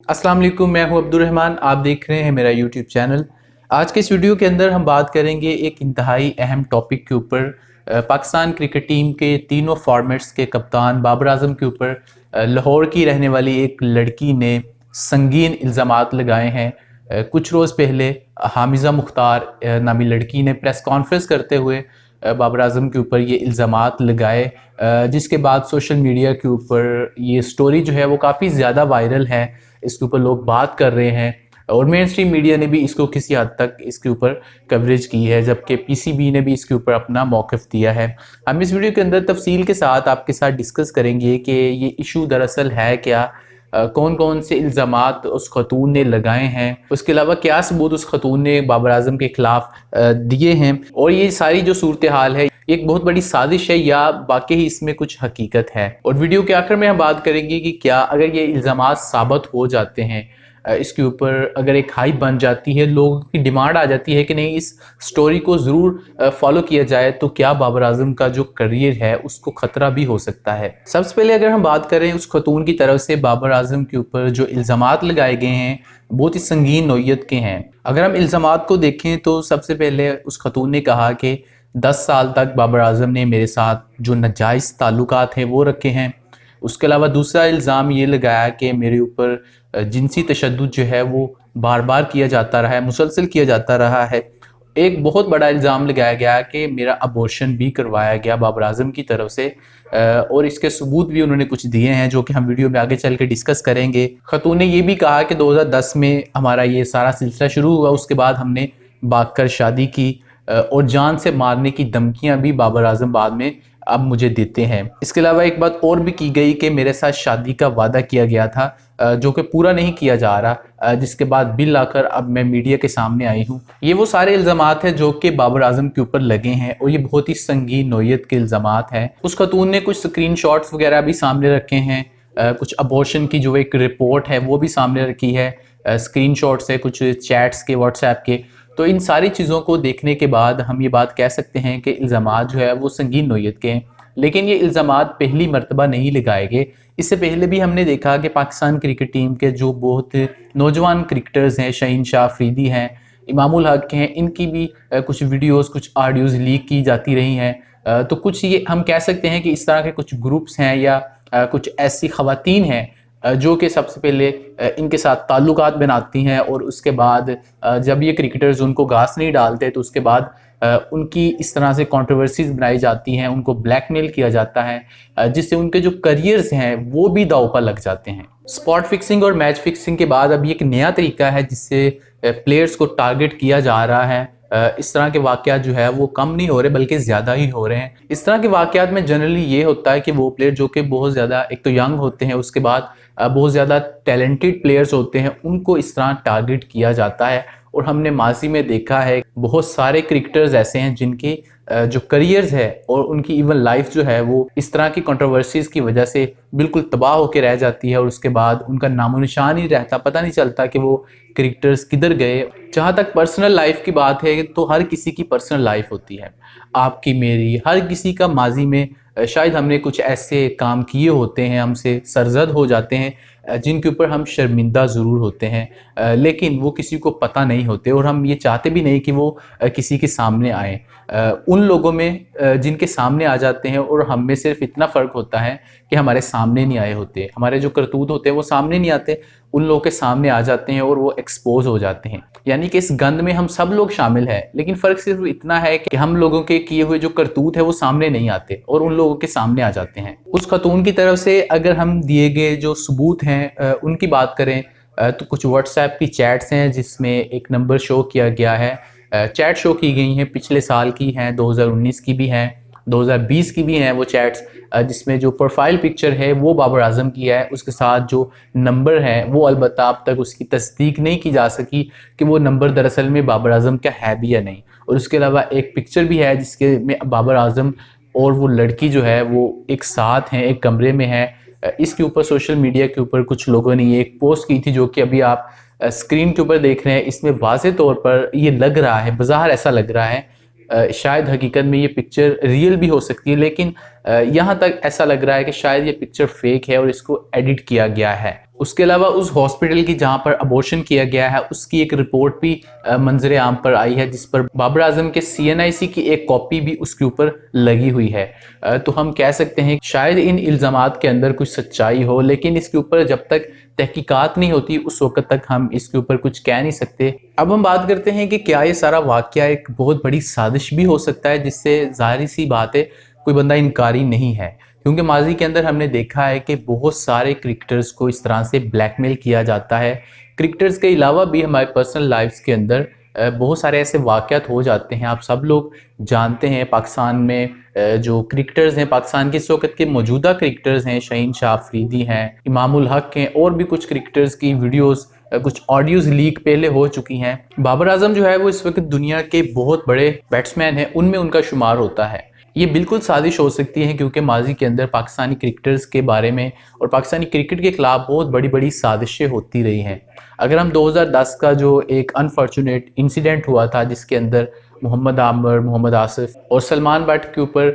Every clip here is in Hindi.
अस्सलाम वालेकुम, मैं हूं अब्दुल रहमान। आप देख रहे हैं मेरा यूट्यूब चैनल। आज के इस वीडियो के अंदर हम बात करेंगे एक इंतहाई अहम टॉपिक के ऊपर। पाकिस्तान क्रिकेट टीम के तीनों फॉर्मेट्स के कप्तान बाबर आजम के ऊपर लाहौर की रहने वाली एक लड़की ने संगीन इल्ज़ामात लगाए हैं। कुछ रोज़ पहले हामिज़ा मुख्तार नामी लड़की ने प्रेस कॉन्फ्रेंस करते हुए बाबर आजम के ऊपर ये इल्ज़ामात लगाए, जिसके बाद सोशल मीडिया के ऊपर ये स्टोरी जो है वो काफ़ी ज़्यादा वायरल है। इसके ऊपर लोग बात कर रहे हैं और मेन स्ट्रीम मीडिया ने भी इसको किसी हद तक इसके ऊपर कवरेज की है, जबकि पीसीबी ने भी इसके ऊपर अपना मौक़िफ़ दिया है। हम इस वीडियो के अंदर तफसील के साथ आपके साथ डिस्कस करेंगे कि ये इशू दरअसल है क्या, कौन कौन से इल्ज़ामात उस खतून ने लगाए हैं, उसके अलावा क्या सबूत उस खतून ने बाबर आजम के ख़िलाफ़ दिए हैं, और ये सारी जो सूरत हाल है एक बहुत बड़ी साजिश है या वाकई इसमें कुछ हकीकत है। और वीडियो के आखिर में हम बात करेंगे कि क्या अगर ये इल्ज़ामात साबित हो जाते हैं, इसके ऊपर अगर एक हाइप बन जाती है, लोगों की डिमांड आ जाती है कि नहीं इस स्टोरी को ज़रूर फॉलो किया जाए, तो क्या बाबर आजम का जो करियर है उसको ख़तरा भी हो सकता है। सबसे पहले अगर हम बात करें उस खतून की तरफ से, बाबर आजम के ऊपर जो इल्ज़ामात लगाए गए हैं बहुत ही संगीन नौइयत के हैं। अगर हम इल्ज़ामात को देखें तो सबसे पहले उस खतून ने कहा कि 10 साल तक बाबर आजम ने मेरे साथ जो नाजायज़ ताल्लुकात हैं वो रखे हैं। उसके अलावा दूसरा इल्ज़ाम ये लगाया कि मेरे ऊपर जिनसी तशद्दुद जो है वो बार बार किया जाता रहा है, मुसलसल किया जाता रहा है। एक बहुत बड़ा इल्ज़ाम लगाया गया कि मेरा अबॉर्शन भी करवाया गया बाबर आजम की तरफ से, और इसके सबूत भी उन्होंने कुछ दिए हैं जो कि हम वीडियो में आगे चल के डिस्कस करेंगे। खतून ने ये भी कहा कि 2010 में हमारा ये सारा सिलसिला शुरू हुआ, उसके बाद हमने भागकर शादी की, और जान से मारने की धमकियां भी बाबर आजम बाद में अब मुझे देते हैं। इसके अलावा एक बात और भी की गई कि मेरे साथ शादी का वादा किया गया था जो कि पूरा नहीं किया जा रहा, जिसके बाद बिल आकर अब मैं मीडिया के सामने आई हूँ। ये वो सारे इल्ज़ामात हैं जो कि बाबर आजम के ऊपर लगे हैं और ये बहुत ही संगीन नौइयत के इल्ज़ामात हैं। उस खतून ने कुछ स्क्रीन शॉट्स वगैरह भी सामने रखे हैं, कुछ अबॉर्शन की जो एक रिपोर्ट है वो भी सामने रखी है, स्क्रीन शॉट्स है कुछ चैट्स के, व्हाट्सएप के। तो इन सारी चीज़ों को देखने के बाद हम ये बात कह सकते हैं कि इल्ज़ामात जो है वो संगीन नौइयत के हैं। लेकिन ये इल्ज़ामात पहली मर्तबा नहीं लगाए गए। इससे पहले भी हमने देखा कि पाकिस्तान क्रिकेट टीम के जो बहुत नौजवान क्रिकेटर्स हैं, शहीन शाह अफरीदी हैं, इमामुल हक हैं, इनकी भी कुछ वीडियोस, कुछ ऑडियोज़ लीक की जाती रही हैं। तो कुछ ये हम कह सकते हैं कि इस तरह के कुछ ग्रुप्स हैं या कुछ ऐसी ख़वातीन हैं जो कि सबसे पहले इनके साथ ताल्लुकात बनाती हैं, और उसके बाद जब ये क्रिकेटर्स उनको घास नहीं डालते तो उसके बाद उनकी इस तरह से कंट्रोवर्सीज बनाई जाती हैं, उनको ब्लैकमेल किया जाता है, जिससे उनके जो करियर्स हैं वो भी दांव पर लग जाते हैं। स्पॉट फिक्सिंग और मैच फिक्सिंग के बाद अब ये एक नया तरीका है जिससे प्लेयर्स को टारगेट किया जा रहा है। इस तरह के वाक़यात जो है वो कम नहीं हो रहे बल्कि ज़्यादा ही हो रहे हैं। इस तरह के वाक़यात में जनरली ये होता है कि वो प्लेयर जो कि बहुत ज़्यादा एक तो यंग होते हैं, उसके बाद बहुत ज़्यादा टैलेंटेड प्लेयर्स होते हैं, उनको इस तरह टारगेट किया जाता है। और हमने माजी में देखा है बहुत सारे क्रिकेटर्स ऐसे हैं जिनके जो करियर्स है और उनकी इवन लाइफ जो है वो इस तरह की कंट्रोवर्सीज की वजह से बिल्कुल तबाह होकर रह जाती है, और उसके बाद उनका नामो निशान ही रहता, पता नहीं चलता कि वो क्रिकेटर्स किधर गए। जहाँ तक पर्सनल लाइफ की बात है तो हर किसी की पर्सनल लाइफ होती है, आपकी मेरी, हर किसी का। माजी में शायद हमने कुछ ऐसे काम किए होते हैं, हमसे सरजद हो जाते हैं, जिनके ऊपर हम शर्मिंदा ज़रूर होते हैं, लेकिन वो किसी को पता नहीं होते और हम ये चाहते भी नहीं कि वो किसी के सामने आए। उन लोगों में जिनके सामने आ जाते हैं और हम में सिर्फ इतना फ़र्क होता है कि हमारे सामने नहीं आए होते, हमारे जो करतूत होते हैं वो सामने नहीं आते, उन लोगों के सामने आ जाते हैं और वो एक्सपोज हो जाते हैं। यानी कि इस गंद में हम सब लोग शामिल हैं, लेकिन फ़र्क सिर्फ इतना है कि हम लोगों के किए हुए जो करतूत है वो सामने नहीं आते और उन लोगों के सामने आ जाते हैं। उस खतून की तरफ से अगर हम दिए गए जो सबूत हैं उनकी बात करें तो कुछ व्हाट्सएप की चैट्स हैं जिसमें एक नंबर शो किया गया है, चैट शो की गई हैं, पिछले साल की हैं, 2019 की भी हैं, 2020 की भी हैं वो चैट्स, जिसमें जो प्रोफाइल पिक्चर है वो बाबर आजम की है, उसके साथ जो नंबर है वो अलबत्ता अब तक उसकी तस्दीक नहीं की जा सकी कि वो नंबर दरअसल में बाबर आजम का है भी या नहीं। और उसके अलावा एक पिक्चर भी है जिसके में बाबर आजम और वो लड़की जो है वो एक साथ हैं, एक कमरे में है। इसके ऊपर सोशल मीडिया के ऊपर कुछ लोगों ने ये एक पोस्ट की थी जो कि अभी आप स्क्रीन के ऊपर देख रहे हैं। इसमें वाज़े तौर पर ये लग रहा है, बाज़ार ऐसा लग रहा है, शायद हकीकत में ये पिक्चर रियल भी हो सकती है, लेकिन यहाँ तक ऐसा लग रहा है कि शायद ये पिक्चर फेक है और इसको एडिट किया गया है। उसके अलावा उस हॉस्पिटल की जहां पर अबॉर्शन किया गया है उसकी एक रिपोर्ट भी मंजर आम पर आई है, जिस पर बाबर आजम के CNIC की एक कॉपी भी उसके ऊपर लगी हुई है। तो हम कह सकते हैं शायद इन इल्ज़ामात के अंदर कुछ सच्चाई हो, लेकिन इसके ऊपर जब तक तहकीकात नहीं होती उस वक्त तक हम इसके ऊपर कुछ कह नहीं सकते। अब हम बात करते हैं कि क्या ये सारा वाकया एक बहुत बड़ी साजिश भी हो सकता है, जिससे जाहिर सी बात है कोई बंदा इनकारी नहीं है, क्योंकि माजी के अंदर हमने देखा है कि बहुत सारे क्रिकेटर्स को इस तरह से ब्लैकमेल किया जाता है। क्रिकेटर्स के अलावा भी हमारे पर्सनल लाइफ्स के अंदर बहुत सारे ऐसे वाक़यात हो जाते हैं। आप सब लोग जानते हैं पाकिस्तान में जो क्रिकेटर्स हैं, पाकिस्तान के इस वक्त के मौजूदा क्रिकेटर्स हैं, शहीन शाह अफरीदी हैं, इमामुल हक हैं, और भी कुछ क्रिकेटर्स की वीडियोज़ कुछ ऑडियोज़ लीक पहले हो चुकी हैं। बाबर आजम जो है वो इस वक्त दुनिया के बहुत बड़े बैट्समैन हैं, उनमें उनका शुमार होता है। ये बिल्कुल साजिश हो सकती है क्योंकि माजी के अंदर पाकिस्तानी क्रिकेटर्स के बारे में और पाकिस्तानी क्रिकेट के खिलाफ बहुत बड़ी बड़ी साजिशें होती रही हैं। अगर हम 2010 का जो एक अनफॉर्चुनेट इंसिडेंट हुआ था जिसके अंदर मोहम्मद आमिर, मोहम्मद आसिफ और सलमान बट के ऊपर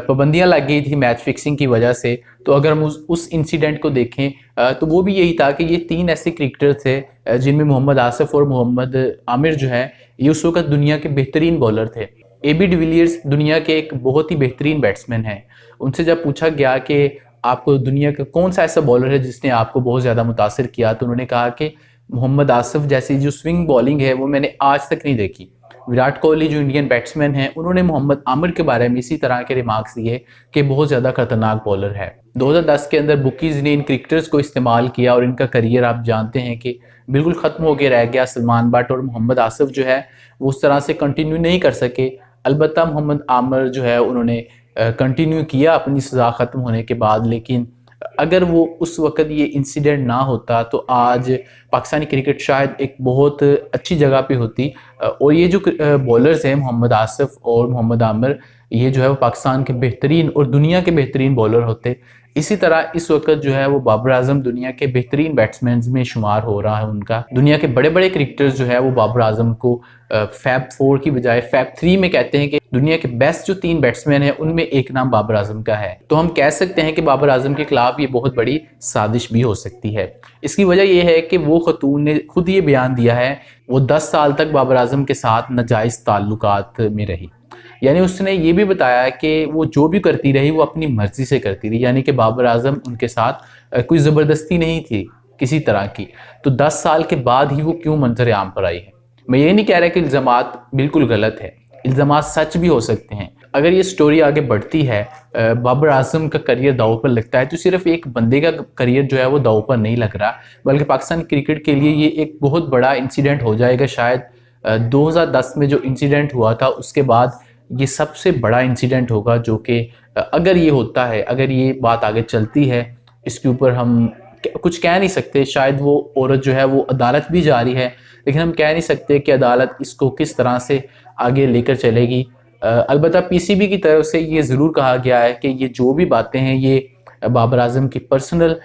पाबंदियां लग गई थी मैच फिक्सिंग की वजह से, तो अगर हम उस इंसिडेंट को देखें तो वो भी यही था कि ये 3 ऐसे क्रिकेटर थे जिनमें मोहम्मद आसिफ और मोहम्मद आमिर जो है ये उस वक्त दुनिया के बेहतरीन बॉलर थे। AB डिविलियर्स दुनिया के एक बहुत ही बेहतरीन बैट्समैन हैं। उनसे जब पूछा गया कि आपको दुनिया का कौन सा ऐसा बॉलर है जिसने आपको बहुत ज़्यादा मुतासिर किया, तो उन्होंने कहा कि मोहम्मद आसिफ जैसी जो स्विंग बॉलिंग है वो मैंने आज तक नहीं देखी। विराट कोहली जो इंडियन बैट्समैन हैं उन्होंने मोहम्मद आमिर के बारे में इसी तरह के रिमार्क्स दिए कि बहुत ज़्यादा खतरनाक बॉलर है। 2010 के अंदर बुकीज़ ने इन क्रिकेटर्स को इस्तेमाल किया और इनका करियर आप जानते हैं कि बिल्कुल ख़त्म हो के रह गया। सलमान बट और मोहम्मद आसिफ जो है वो उस तरह से कंटिन्यू नहीं कर सके। अलबत्ता मोहम्मद आमिर जो है उन्होंने कंटिन्यू किया अपनी सज़ा ख़त्म होने के बाद, लेकिन अगर वो उस वक़्त ये इंसिडेंट ना होता तो आज पाकिस्तानी क्रिकेट शायद एक बहुत अच्छी जगह पे होती। और ये जो बॉलर्स हैं मोहम्मद आसिफ और मोहम्मद आमिर, ये जो है वो पाकिस्तान के बेहतरीन और दुनिया के बेहतरीन बॉलर होते। इसी तरह इस वक्त जो है वो बाबर आजम दुनिया के बेहतरीन बैट्समैन में शुमार हो रहा है। उनका दुनिया के बड़े बड़े क्रिकेटर्स जो है वो बाबर आजम को फैब 4 की बजाय फैब 3 में कहते हैं कि दुनिया के बेस्ट जो 3 बैट्समैन हैं उनमें एक नाम बाबर आजम का है। तो हम कह सकते हैं कि बाबर आजम के खिलाफ ये बहुत बड़ी साजिश भी हो सकती है। इसकी वजह यह है कि वो खतून ने खुद ये बयान दिया है वो 10 साल तक बाबर आजम के साथ नाजायज़ ताल्लुकात में रही, यानी उसने ये भी बताया कि वो जो भी करती रही वो अपनी मर्जी से करती रही, यानी कि बाबर आजम उनके साथ कोई ज़बरदस्ती नहीं थी किसी तरह की। तो 10 साल के बाद ही वो क्यों मंजर आम पर आई है। मैं ये नहीं कह रहा कि इल्ज़ामात बिल्कुल गलत है, इल्ज़ामात सच भी हो सकते हैं। अगर ये स्टोरी आगे बढ़ती है, बाबर आजम का करियर दाव पर लगता है, तो सिर्फ एक बंदे का करियर जो है वो दाव पर नहीं लग रहा, बल्कि पाकिस्तान क्रिकेट के लिए ये एक बहुत बड़ा इंसिडेंट हो जाएगा। शायद 2010 में जो इंसिडेंट हुआ था उसके बाद ये सबसे बड़ा इंसिडेंट होगा, जो कि अगर ये होता है, अगर ये बात आगे चलती है, इसके ऊपर हम कुछ कह नहीं सकते। शायद वो औरत जो है वो अदालत भी जा रही है, लेकिन हम कह नहीं सकते कि अदालत इसको किस तरह से आगे लेकर चलेगी। अलबत्ता PCB की तरफ से ये ज़रूर कहा गया है कि ये जो भी बातें हैं ये बाबर आजम की पर्सनल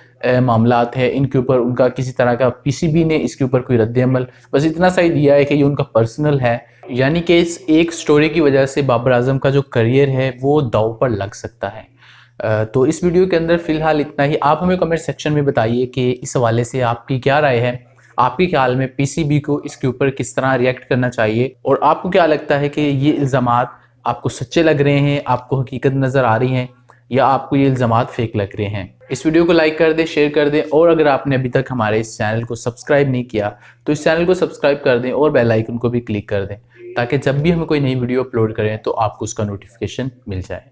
मामलात है, इनके ऊपर उनका किसी तरह का PCB ने इसके ऊपर कोई रद्द-ए-अमल बस इतना सा ही दिया है कि ये उनका पर्सनल है। यानी कि इस एक स्टोरी की वजह से बाबर आजम का जो करियर है वो दांव पर लग सकता है। तो इस वीडियो के अंदर फ़िलहाल इतना ही। आप हमें कमेंट सेक्शन में बताइए कि इस हवाले से आपकी क्या राय है। आपके ख्याल में PCB को इसके ऊपर किस तरह रिएक्ट करना चाहिए, और आपको क्या लगता है कि ये इल्ज़ामात आपको सच्चे लग रहे हैं, आपको हकीकत नज़र आ रही हैं, या आपको ये इल्ज़ामात फेक लग रहे हैं। इस वीडियो को लाइक कर दें, शेयर कर दें, और अगर आपने अभी तक हमारे इस चैनल को सब्सक्राइब नहीं किया तो इस चैनल को सब्सक्राइब कर दें और बेल आइकन को भी क्लिक कर दें, ताकि जब भी हम कोई नई वीडियो अपलोड करें तो आपको उसका नोटिफिकेशन मिल जाए।